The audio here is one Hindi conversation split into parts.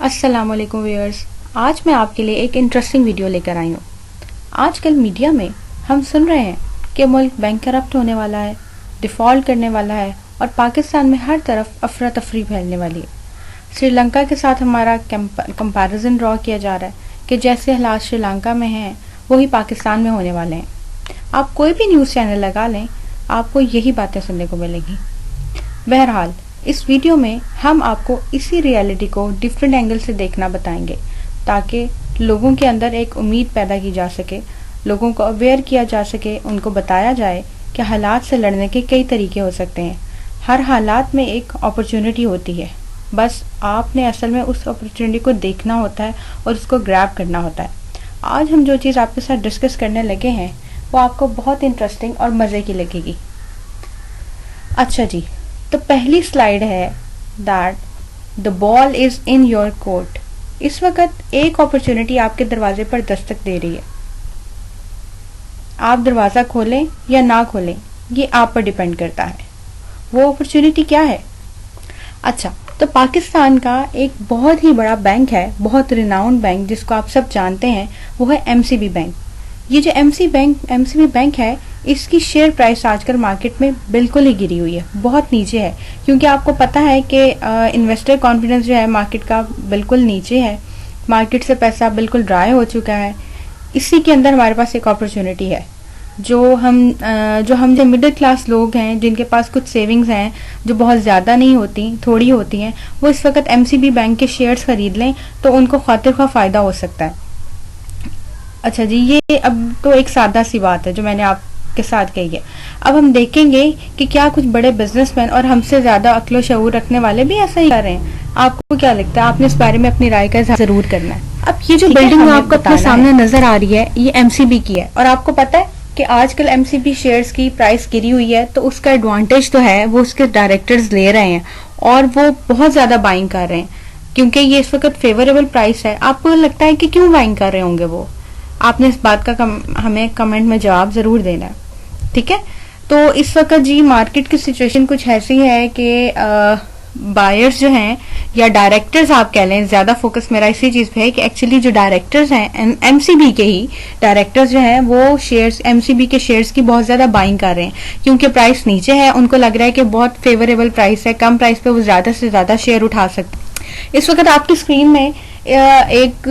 अस्सलामुअलैकुम व्यूअर्स। आज मैं आपके लिए एक इंटरेस्टिंग वीडियो लेकर आई हूँ। आजकल मीडिया में हम सुन रहे हैं कि मुल्क बैंक करप्ट होने वाला है, डिफ़ॉल्ट करने वाला है और पाकिस्तान में हर तरफ अफरा तफरी फैलने वाली है। श्रीलंका के साथ हमारा कंपैरिजन ड्रॉ किया जा रहा है कि जैसे हालात श्रीलंका में हैं वही पाकिस्तान में होने वाले हैं। आप कोई भी न्यूज़ चैनल लगा लें, आपको यही बातें सुनने को मिलेंगी। बहरहाल इस वीडियो में हम आपको इसी रियलिटी को डिफरेंट एंगल से देखना बताएंगे ताकि लोगों के अंदर एक उम्मीद पैदा की जा सके, लोगों को अवेयर किया जा सके, उनको बताया जाए कि हालात से लड़ने के कई तरीके हो सकते हैं। हर हालात में एक अपॉर्चुनिटी होती है, बस आपने असल में उस अपॉर्चुनिटी को देखना होता है और उसको ग्रैब करना होता है। आज हम जो चीज़ आपके साथ डिस्कस करने लगे हैं वो आपको बहुत इंटरेस्टिंग और मज़े की लगेगी। अच्छा जी, तो पहली स्लाइड है that the ball is in your court. इस वक्त एक अपॉर्चुनिटी आपके दरवाजे पर दस्तक दे रही है। आप दरवाज़ा खोलें या ना खोलें ये आप पर डिपेंड करता है। वो अपॉर्चुनिटी क्या है? अच्छा, तो पाकिस्तान का एक बहुत ही बड़ा बैंक है, बहुत रिनाउंड बैंक जिसको आप सब जानते हैं, वो है एमसीबी बैंक। ये जो एमसीबी बैंक है, इसकी शेयर प्राइस आजकल मार्केट में बिल्कुल ही गिरी हुई है, बहुत नीचे है, क्योंकि आपको पता है कि इन्वेस्टर कॉन्फिडेंस जो है मार्केट का बिल्कुल नीचे है। मार्केट से पैसा बिल्कुल ड्राई हो चुका है। इसी के अंदर हमारे पास एक अपॉर्चुनिटी है। जो हम जो मिडिल क्लास लोग हैं, जिनके पास कुछ सेविंग्स हैं जो बहुत ज़्यादा नहीं होती, थोड़ी होती हैं, वो इस वक्त एमसीबी बैंक के शेयर्स खरीद लें तो उनको खातिर खा फ़ायदा हो सकता है। अच्छा जी, ये अब तो एक सादा सी बात है जो मैंने आपके साथ कही है। अब हम देखेंगे कि क्या कुछ बड़े बिजनेसमैन और हमसे ज़्यादा अक्ल शऊर रखने वाले भी ऐसा ही कर रहे हैं। आपको क्या लगता है? आपने इस बारे में अपनी राय का जरूर करना है। अब ये जो बिल्डिंग आपको अपने सामने नजर आ रही है ये एमसीबी की है, और आपको पता है कि आजकल एमसीबी शेयर्स की प्राइस गिरी हुई है, तो उसका एडवांटेज तो है वो उसके डायरेक्टर्स ले रहे हैं और वो बहुत ज्यादा बाइंग कर रहे हैं क्योंकि ये इस वक्त फेवरेबल प्राइस है। आपको लगता है कि क्यों बाइंग कर रहे होंगे वो? आपने इस बात का हमें कमेंट में जवाब जरूर देना है, ठीक है? तो इस वक्त जी मार्केट की सिचुएशन कुछ ऐसी है कि बायर्स जो हैं या डायरेक्टर्स आप कह लें, ज्यादा फोकस मेरा इसी चीज पे है कि एक्चुअली जो डायरेक्टर्स हैं एमसीबी के ही डायरेक्टर्स जो हैं वो शेयर्स, एमसीबी के शेयर्स की बहुत ज्यादा बाइंग कर रहे हैं क्योंकि प्राइस नीचे है। उनको लग रहा है कि बहुत फेवरेबल प्राइस है, कम प्राइस पे वो ज्यादा से ज्यादा शेयर उठा सकते हैं। इस वक्त आपकी स्क्रीन में एक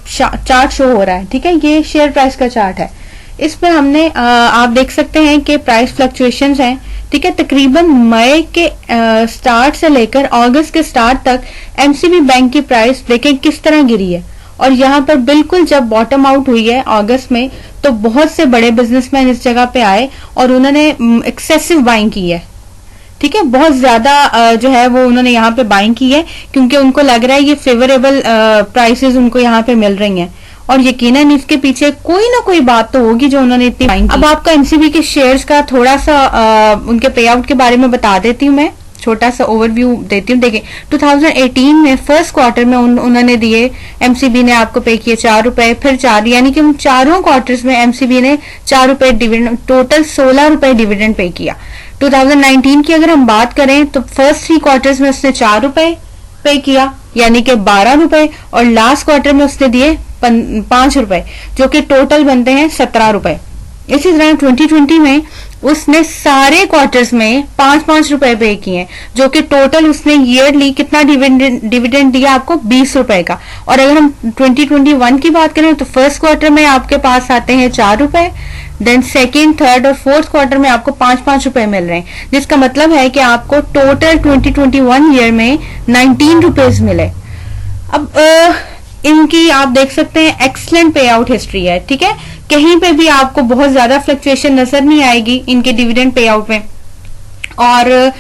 चार्ट शो हो रहा है, ठीक है? ये शेयर प्राइस का चार्ट है। इसमें हमने आप देख सकते हैं कि प्राइस फ्लक्चुएशंस हैं, ठीक है? तकरीबन मई के स्टार्ट से लेकर अगस्त के स्टार्ट तक एमसीबी बैंक की प्राइस देखें किस तरह गिरी है। और यहाँ पर बिल्कुल जब बॉटम आउट हुई है अगस्त में, तो बहुत से बड़े बिजनेसमैन इस जगह पे आए और उन्होंने एक्सेसिव बाइंग की है, ठीक है? बहुत ज्यादा जो है वो उन्होंने यहाँ पे बाइंग की है क्योंकि उनको लग रहा है ये फेवरेबल प्राइसेस उनको यहाँ पे मिल रही हैं और यकीनन इसके पीछे कोई ना कोई बात तो होगी जो उन्होंने इतनी बाइंग की। अब आपको एमसीबी के शेयर्स का थोड़ा सा उनके पे आउट के बारे में बता देती हूँ, मैं छोटा सा ओवरव्यू देती हूँ। देखिए 2018 में फर्स्ट क्वार्टर में उन्होंने दिए, एमसीबी ने आपको पे किए 4 रुपए, फिर 4, यानी कि उन चारों क्वार्टर्स में एमसीबी ने 4 रुपए डिविडेंड, टोटल 16 रुपए डिविडेंड पे किया। 2019 की अगर हम बात करें तो फर्स्ट 3 क्वार्टर्स में उसने 4 रुपए पे किया यानी कि 12 रुपए, और लास्ट क्वार्टर में उसने दिए 5 रुपए, जो कि टोटल बनते हैं 17 रुपए। इसी तरह 2020 में उसने सारे क्वार्टर्स में 5-5 रुपए पे किए, जो कि टोटल उसने ईयरली कितना डिविडेंड दिया आपको? 20 रुपए का। और अगर हम 2021 की बात करें तो फर्स्ट क्वार्टर में आपके पास आते हैं 4 रुपए, देन सेकेंड, थर्ड और फोर्थ क्वार्टर में आपको 5-5 रुपए मिल रहे हैं, जिसका मतलब है कि आपको टोटल 2021 ईयर में 19 रुपीज मिले। अब इनकी आप देख सकते हैं एक्सलेंट पे आउट हिस्ट्री है, ठीक है? कहीं पे भी आपको बहुत ज्यादा फ्लक्चुएशन नजर नहीं आएगी इनके डिविडेंड पे आउट में। और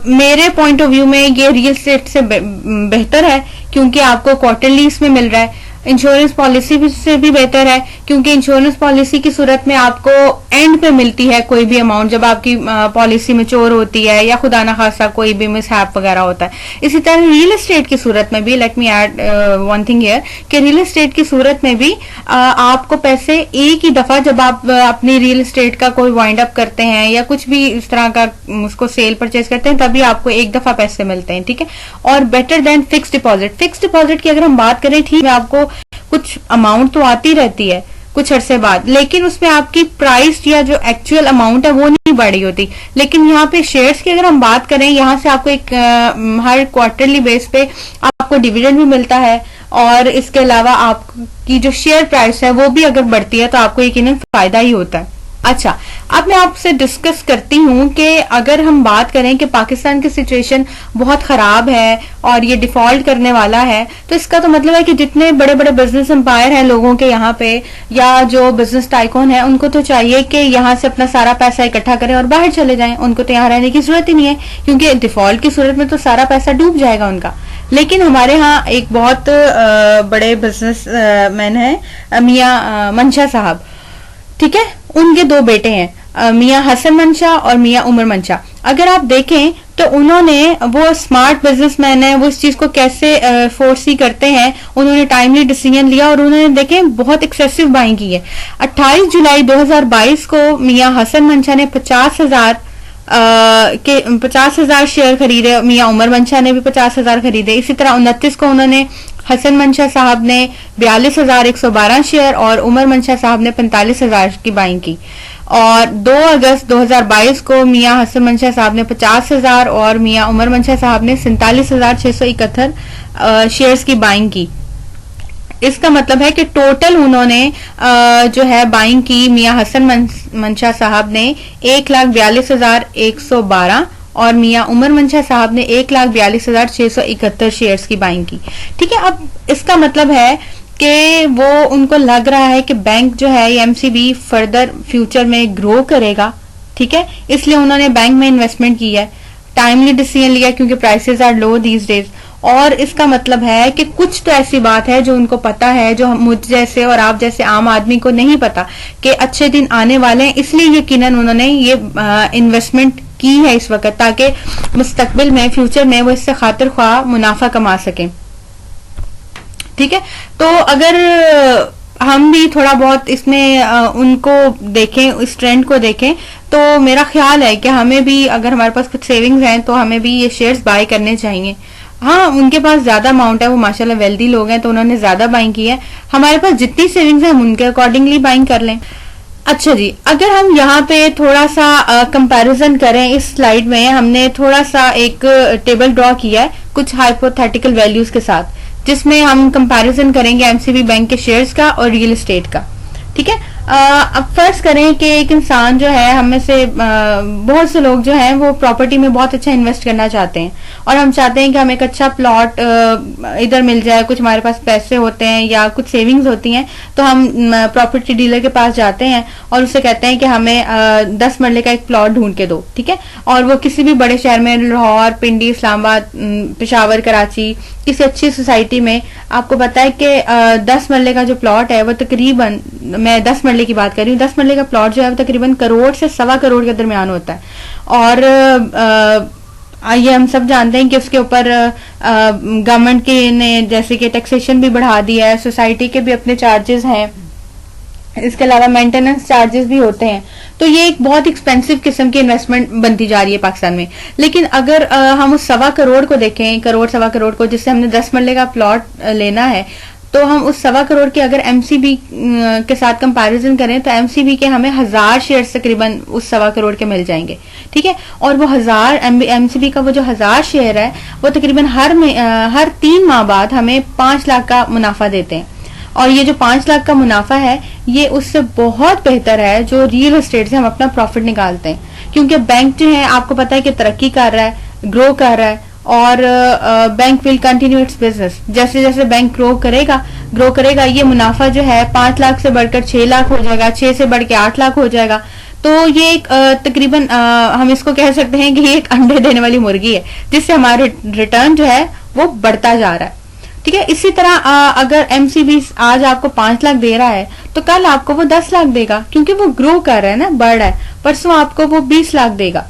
मेरे पॉइंट ऑफ व्यू में ये रियल एस्टेट से बेहतर है क्योंकि आपको क्वार्टरली इसमें मिल रहा है। इंश्योरेंस पॉलिसी से भी बेहतर है, क्योंकि इंश्योरेंस पॉलिसी की सूरत में आपको एंड पे मिलती है कोई भी अमाउंट जब आपकी पॉलिसी मैच्योर होती है या खुदा ना खासा कोई भी मिसहैप वगैरह होता है। इसी तरह रियल एस्टेट की सूरत में भी, let me add one thing here, कि रियल एस्टेट की सूरत में भी आपको पैसे एक ही दफा जब आप अपनी रियल एस्टेट का कोई वाइंड अप करते हैं या कुछ भी इस तरह का उसको सेल परचेज करते हैं तभी आपको एक दफा पैसे मिलते हैं, ठीक है। और better than fix deposit. Fix deposit की अगर हम बात करें, ठीक है, आपको कुछ अमाउंट तो आती रहती है कुछ अरसे बाद, लेकिन उसमें आपकी प्राइस या जो एक्चुअल अमाउंट है वो नहीं बढ़ी होती। लेकिन यहाँ पे शेयर्स की अगर हम बात करें, यहाँ से आपको एक हर क्वार्टरली बेस पे आपको डिविडेंड भी मिलता है, और इसके अलावा आपकी जो शेयर प्राइस है वो भी अगर बढ़ती है तो आपको यकीनन फायदा ही होता है। अच्छा, अब मैं आपसे डिस्कस करती हूँ कि अगर हम बात करें कि पाकिस्तान की सिचुएशन बहुत खराब है और ये डिफॉल्ट करने वाला है, तो इसका तो मतलब है कि जितने बड़े बड़े बिजनेस एम्पायर हैं लोगों के यहाँ पे, या जो बिजनेस टाइकून है, उनको तो चाहिए कि यहाँ से अपना सारा पैसा इकट्ठा करें और बाहर चले जाएं। उनको तो यहाँ रहने की जरूरत ही नहीं है, क्योंकि डिफॉल्ट की सूरत में तो सारा पैसा डूब जाएगा उनका। लेकिन हमारे यहाँ एक बहुत बड़े बिजनेस मैन है मियां मंशा साहब, ठीक है। उनके दो बेटे हैं, मियां हसन मंशा और मियां उमर मंशा। अगर आप देखें तो उन्होंने, वो स्मार्ट बिजनेसमैन है, वो इस चीज को कैसे फोर्सी करते हैं, उन्होंने टाइमली डिसीजन लिया और उन्होंने देखें बहुत एक्सेसिव बाइंग की है। 28 जुलाई 2022 को मियां हसन मंशा ने 50,000 शेयर खरीदे, मियां उमर मंशा ने भी 50,000 खरीदे। इसी तरह 29 को उन्होंने हसन मंशा साहब ने 42,112 शेयर और उमर मंशा साहब ने 45,000 की बाइंग की। और 2 अगस्त 2022 को मियां हसन मंशा साहब ने 50,000 और मियां उमर मंशा साहब ने 47,671 शेयर्स की बाइंग की। इसका मतलब है कि टोटल उन्होंने जो है बाइंग की, मियां हसन मंशा साहब ने 1,42,112 और मियां उमर मंशा साहब ने 1,42,671 शेयर्स की बाइंग की, ठीक है। अब इसका मतलब है कि वो, उनको लग रहा है कि बैंक जो है एमसीबी फर्दर फ्यूचर में ग्रो करेगा, ठीक है, इसलिए उन्होंने बैंक में इन्वेस्टमेंट की है, टाइमली डिसीजन लिया क्योंकि prices are low these days. और इसका मतलब है कि कुछ तो ऐसी बात है जो उनको पता है, जो मुझ जैसे और आप जैसे आम आदमी को नहीं पता, कि अच्छे दिन आने वाले हैं, इसलिए यकीनन उन्होंने ये इन्वेस्टमेंट की है इस वक्त, ताकि मुस्तकबिल में, फ्यूचर में वो इससे खातिर ख्वाह मुनाफा कमा सकें, ठीक है। तो अगर हम भी थोड़ा बहुत इसमें उनको देखें, इस ट्रेंड को देखें, तो मेरा ख्याल है कि हमें भी, अगर हमारे पास कुछ सेविंग्स हैं तो हमें भी ये शेयर्स बाय करने चाहिए। हाँ, उनके पास ज्यादा अमाउंट है, वो माशाल्लाह वेल्दी लोग हैं तो उन्होंने ज्यादा बाइंग की है। हमारे पास जितनी सेविंग्स है हम उनके अकॉर्डिंगली बाइंग कर लें। अच्छा जी, अगर हम यहाँ पे थोड़ा सा कंपैरिजन करें, इस स्लाइड में हमने थोड़ा सा एक टेबल ड्रॉ किया है कुछ हाइपोथेटिकल वैल्यूज के साथ, जिसमें हम कंपैरिजन करेंगे एमसीबी बैंक के शेयर्स का और रियल एस्टेट का, ठीक है। अब फर्ज करें कि एक इंसान जो है, हम में से बहुत से लोग जो हैं वो प्रॉपर्टी में बहुत अच्छा इन्वेस्ट करना चाहते हैं, और हम चाहते हैं कि हमें एक अच्छा प्लॉट इधर मिल जाए, कुछ हमारे पास पैसे होते हैं या कुछ सेविंग्स होती हैं, तो हम प्रॉपर्टी डीलर के पास जाते हैं और उससे कहते हैं कि हमें 10 मरले का एक प्लॉट ढूंढ के दो, ठीक है। और वो किसी भी बड़े शहर में, लाहौर, पिंडी, इस्लामाबाद, पेशावर, कराची, किसी अच्छी सोसाइटी में, आपको पता है कि 10 मरले का जो प्लॉट है वो तकरीबन, मैं 10 मरले की बात कर रही हूँ, 10 मरले का प्लॉट जो है वो तकरीबन करोड़ से 1.25 करोड़ के दरमियान होता है। और ये हम सब जानते हैं कि उसके ऊपर गवर्नमेंट के ने जैसे कि टैक्सेशन भी बढ़ा दिया है, सोसाइटी के भी अपने चार्जेस हैं, इसके अलावा मेंटेनेंस चार्जेस भी होते हैं। तो ये एक बहुत एक्सपेंसिव किस्म की इन्वेस्टमेंट बनती जा रही है पाकिस्तान में। लेकिन अगर हम उस 1.25 करोड़ को देखें, करोड़ 1.25 करोड़ को, जिससे हमने 10 मरले का प्लॉट लेना है, तो हम उस 1.25 करोड़ के अगर एमसीबी के साथ कंपैरिजन करें तो एमसीबी के हमें 1000 शेयर तकरीबन उस 1.25 करोड़ के मिल जाएंगे, ठीक है। और वो 1000 एमसीबी का वो जो 1000 शेयर है वो तकरीबन हर 3 माह बाद हमें 5 लाख का मुनाफा देते हैं। और ये जो 5 लाख का मुनाफा है ये उससे बहुत बेहतर है जो रियल एस्टेट से हम अपना प्रॉफिट निकालते हैं, क्योंकि बैंक जो है आपको पता है कि तरक्की कर रहा है, ग्रो कर रहा है, और bank will continue its business. जैसे जैसे बैंक ग्रो करेगा ये मुनाफा जो है 5 लाख से बढ़कर 6 लाख हो जाएगा, 6 से बढ़ के 8 लाख हो जाएगा। तो ये एक तकरीबन हम इसको कह सकते हैं कि ये एक अंडे देने वाली मुर्गी है, जिससे हमारे रिटर्न जो है वो बढ़ता जा रहा है। ठीक है। इसी तरह अगर एमसीबी आज आपको 5 लाख दे रहा है तो कल आपको वो 10 लाख देगा, क्योंकि वो ग्रो कर रहा है ना, बढ़ रहा है। परसों आपको वो 20 लाख देगा।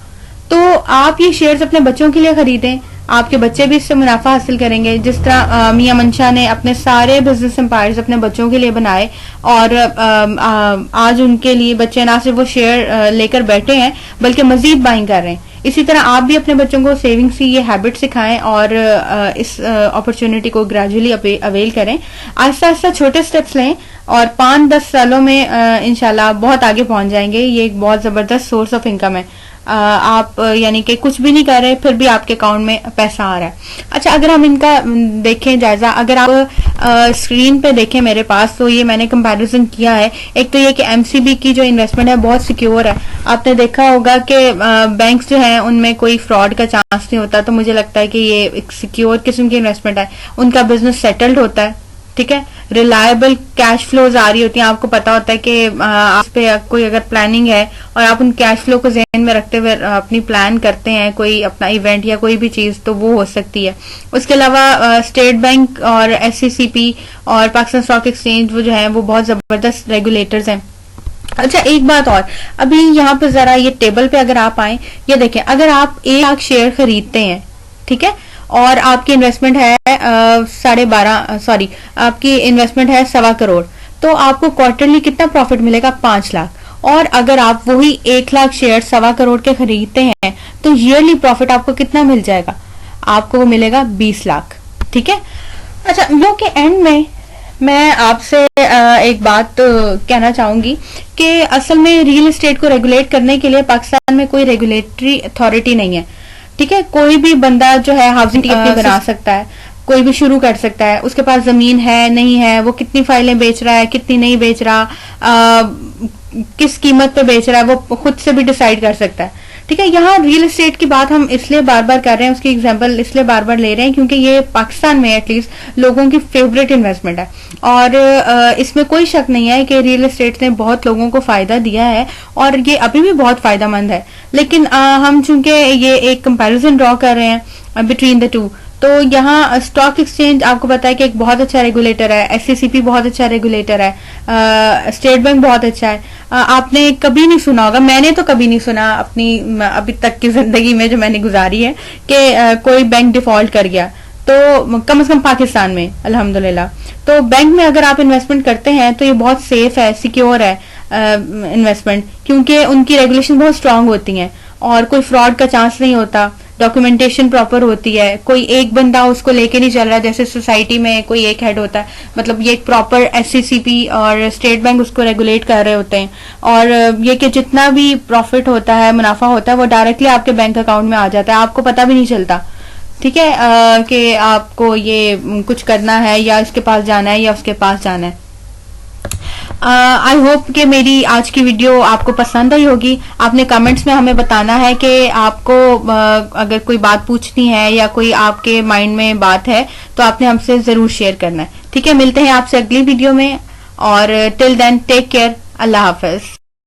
तो आप ये शेयर्स अपने बच्चों के लिए खरीदें, आपके बच्चे भी इससे मुनाफा हासिल करेंगे। जिस तरह मियां मंशा ने अपने सारे बिजनेस एम्पायर्स अपने बच्चों के लिए बनाए, और आज उनके लिए बच्चे ना सिर्फ वो शेयर लेकर बैठे हैं बल्कि मजीद बाइंग कर रहे हैं। इसी तरह आप भी अपने बच्चों को सेविंग्स की ये हैबिट सिखाएं और इस अपॉर्चुनिटी को ग्रेजुअली अवेल करें। आहिस्ता आहिस्ता छोटे स्टेप्स लें और 5-10 सालों में इंशाल्लाह बहुत आगे पहुंच जाएंगे। ये एक बहुत जबरदस्त सोर्स ऑफ इनकम है। आप यानी कि कुछ भी नहीं कर रहे फिर भी आपके अकाउंट में पैसा आ रहा है। अच्छा, अगर हम इनका देखें जायजा, अगर आप स्क्रीन पे देखें मेरे पास, तो ये मैंने कंपैरिजन किया है। एक तो ये कि एमसीबी की जो इन्वेस्टमेंट है बहुत सिक्योर है। आपने देखा होगा कि बैंक्स जो हैं उनमें कोई फ्रॉड का चांस नहीं होता, तो मुझे लगता है कि ये एक सिक्योर किस्म की इन्वेस्टमेंट है। उनका बिजनेस सेटल्ड होता है, ठीक है, रिलायबल कैश फ्लोज आ रही होती हैं। आपको पता होता है कि आप पे कोई अगर प्लानिंग है और आप उन कैश फ्लो को ज़हन में रखते हुए अपनी प्लान करते हैं कोई अपना इवेंट या कोई भी चीज, तो वो हो सकती है। उसके अलावा स्टेट बैंक और एससीसीपी और पाकिस्तान स्टॉक एक्सचेंज वो जो है वो बहुत जबरदस्त रेगुलेटर्स हैं। अच्छा, एक बात और, अभी यहाँ पे जरा ये टेबल पे अगर आप आए, ये देखें, अगर आप 1 लाख शेयर खरीदते हैं, ठीक है, और आपकी इन्वेस्टमेंट है 1.25 करोड़, तो आपको क्वार्टरली कितना प्रॉफिट मिलेगा? 5 लाख। और अगर आप वही 1 लाख शेयर 1.25 करोड़ के खरीदते हैं तो ईयरली प्रॉफिट आपको कितना मिल जाएगा? आपको वो मिलेगा 20 लाख, ठीक है। अच्छा, वीडियो के एंड में मैं आपसे एक बात कहना चाहूंगी कि असल में रियल एस्टेट को रेगुलेट करने के लिए पाकिस्तान में कोई रेगुलेटरी अथॉरिटी नहीं है, ठीक है। कोई भी बंदा जो है हाउसिंग कंपनी बना सकता है, कोई भी शुरू कर सकता है। उसके पास जमीन है नहीं है, वो कितनी फाइलें बेच रहा है, कितनी नहीं बेच रहा, किस कीमत पे बेच रहा है, वो खुद से भी डिसाइड कर सकता है, ठीक है। यहाँ रियल एस्टेट की बात हम इसलिए बार बार कर रहे हैं, उसकी एग्जांपल इसलिए बार बार ले रहे हैं क्योंकि ये पाकिस्तान में एटलीस्ट लोगों की फेवरेट इन्वेस्टमेंट है। और इसमें कोई शक नहीं है कि रियल एस्टेट ने बहुत लोगों को फायदा दिया है और ये अभी भी बहुत फायदेमंद है। लेकिन हम चूंकि ये एक कंपैरिजन ड्रॉ कर रहे हैं बिटवीन द टू, तो यहाँ स्टॉक एक्सचेंज आपको पता है कि एक बहुत अच्छा रेगुलेटर है, एससीसीपी बहुत अच्छा रेगुलेटर है, स्टेट बैंक बहुत अच्छा है। आपने कभी नहीं सुना होगा, मैंने तो कभी नहीं सुना अपनी अभी तक की जिंदगी में जो मैंने गुजारी है कि कोई बैंक डिफॉल्ट कर गया, तो कम से कम पाकिस्तान में अल्हम्दुलिल्लाह। तो बैंक में अगर आप इन्वेस्टमेंट करते हैं तो ये बहुत सेफ है, सिक्योर है इन्वेस्टमेंट, क्योंकि उनकी रेगुलेशन बहुत स्ट्रांग होती हैं और कोई फ्रॉड का चांस नहीं होता, डॉक्यूमेंटेशन प्रॉपर होती है, कोई एक बंदा उसको लेके नहीं चल रहा जैसे सोसाइटी में कोई एक हेड होता है। मतलब ये एक प्रॉपर एससीसीपी और स्टेट बैंक उसको रेगुलेट कर रहे होते हैं, और ये कि जितना भी प्रॉफिट होता है, मुनाफा होता है, वो डायरेक्टली आपके बैंक अकाउंट में आ जाता है, आपको पता भी नहीं चलता, ठीक है, कि आपको ये कुछ करना है या इसके पास जाना है या उसके पास जाना है। आई होप कि मेरी आज की वीडियो आपको पसंद आई होगी। आपने कमेंट्स में हमें बताना है कि आपको अगर कोई बात पूछनी है या कोई आपके माइंड में बात है तो आपने हमसे जरूर शेयर करना है, ठीक है। मिलते हैं आपसे अगली वीडियो में, और टिल देन टेक केयर, अल्लाह हाफिज।